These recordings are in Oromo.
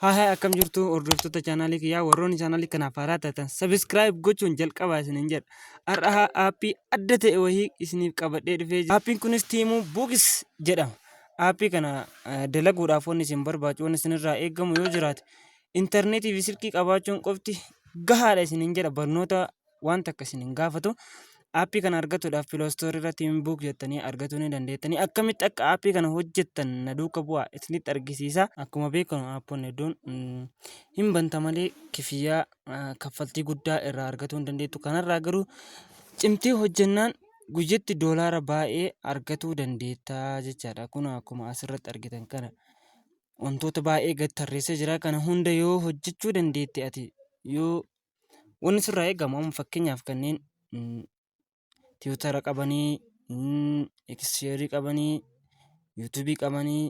Haa akkam jirtu hordoftoota chaanaalii kiyyaa warroonni chaanaalii kanaaf haaraa taatan sabiskiraayib gochuun jalqabaa isiniin jedha. Har'a aappii adda ta'e wayii isiniif qabadhee dhufee jira. Aappiin kunis Tiimuu Buukis jedhama. Aappii kana dalaguudhaaf wanni isin barbaachisu wanni isinirraa eegamu yoo jiraate intarneetii fi silkii qabaachuun qofti gahaadha isiniin jedha. Barnoota wanta akka isiniin gaafatu. Aappii kana argachuudhaaf Piloostoorii irratti Tiimuu Buuk jettanii argachuu ni dandeettanii. Akkamitti akka aappii kana hojjettan na duuka bu'aa isinitti argisiisa. Akkuma beekamu aappoonni hedduun hin banta malee kifiyyaa kaffaltii guddaa irraa argachuu hin dandeettu. Kanarraa garuu cimtee hojjennaan guyyaatti doolaara baay'ee argachuu dandeetta jechaadha. Kun akkuma asirratti argitan kana wantoota baay'ee gad tarreessee jira. Kana hunda yoo hojjechuu dandeette ati yoo wanni sirraa eegamu fakkeenyaaf kanneen tiwutara qabanii, eksheerii qabanii, yuutuubii qabanii,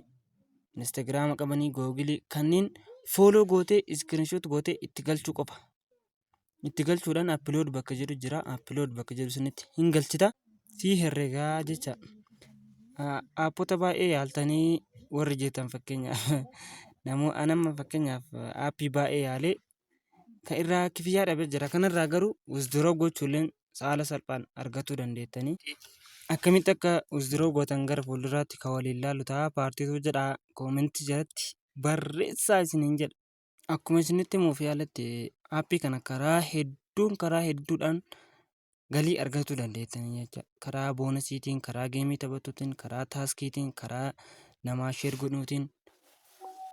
instaagiraama qabanii, googilii kanneen fooloo gootee iskiriinshoot gootee itti galchuu qofa. Itti galchuudhaan appilood bakka jedhu jira. Appilood bakka jedhu sunitti hin galchita. Si herregaa jecha. Aappota baay'ee yaaltanii warri jettan fakkeenyaaf nama fakkeenyaaf aappii baay'ee yaalee kan irraa kifiyyaa dhabee jira. Kanarraa garuu wisdiroo gochuulleen saala salphaan argachuu dandeettanii. Akkamitti akka wisdiroo gootan gara fuulduraatti kan waliin ilaallu ta'a. Paartiitu jedha koomentii jalatti barreessaa isiniin jedha. Akkuma isinitti himuuf yaalatte aappii kana karaa hedduudhaan galii argachuu dandeettanii jecha. Karaa boonasiitiin, karaa geemii taphatuutiin, karaa taaskiitiin, karaa namaa sheer godhuutiin.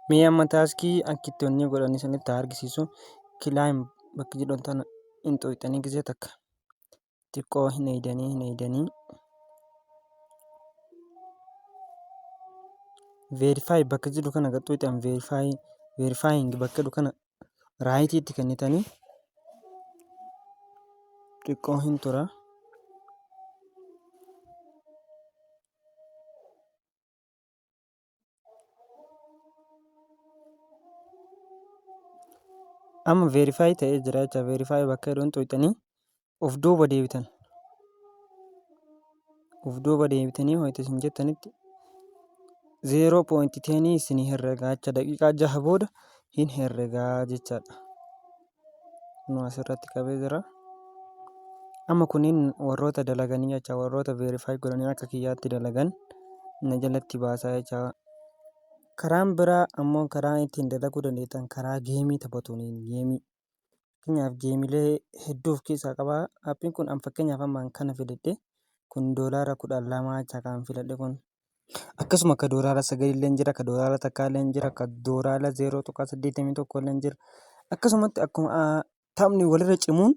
Mee amma taaskii akka itti onni godhan isinitti argisiisu. Kilaayim bakka jedhamu tana hin xooyxanii gisee takka xiqqoo hin eeydanii veerifaayi bakka jedhu kana gaxxooyxan veerifaayiing bakka jedhu kana raayitiitti kennitanii xiqqoo hin tura. Amma veerifaayi ta'ee jira jecha. Veerifaayi bakka jedhuun xooyxanii of duuba deebitan. Of duuba deebitanii ho'ite isin jettanitti 0.10 isin herregaa jecha. Daqiiqaa 6 booda hin herregaa jechaadha. Nu asirratti qabee jira. Amma kunniin warroota dalaganii jecha. Warroota veerifaayi godhanii akka kiyyaatti dalagan na jalatti baasaa jecha. Karaan biraa ammoo karaan ittiin dalaguu dandeettan karaa geemii taphatuuni. Geemii fakkeenyaaf geemiilee hedduu of keessaa qaba. Aappiin kun fakkeenyaaf ammaan kana filadhe kun doolaara 12 jecha kan filadhe kun. Akkasuma akka doolaara 9 illee jira, akka doolaara takkaa illee jira, akka doolaara 0.81 illee jira. Akkasumatti akkuma taphni walirra cimuun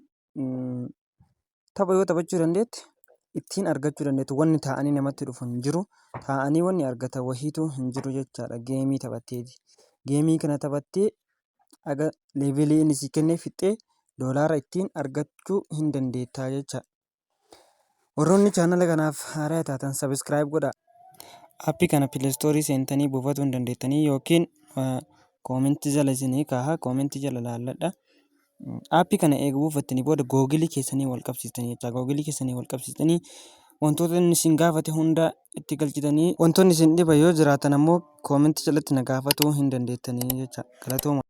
tapha yoo taphachuu dandeette ittiin argachuu dandeettu. Wanni taa'anii namatti dhufu hin jiru. Taa'anii wanni argatan wahiitu hin jiru jechaadha. Geemii taphatteeti. Geemii kana taphattee aga leevilii inni si kennee fixxee doolaara ittiin argachuu hin dandeettaa jecha. Warroonni chaanala kanaaf haaraa taatan sabiskiraayib godhaa. Aappii kana pileestoorii seentanii buufachuu hin dandeettanii yookiin koomentii jala isinii kaa'a. Koomentii jala laalladha. Aappii kana eega buufattanii booda googilii keessanii wal qabsiistanii jecha. Googilii keessanii wal qabsiistanii wantoota inni isin gaafate hunda itti galchitanii wantoonni isin dhiba yoo jiraatan ammoo koomentii jalatti na gaafachuu hin dandeettanii jecha. Galatooma.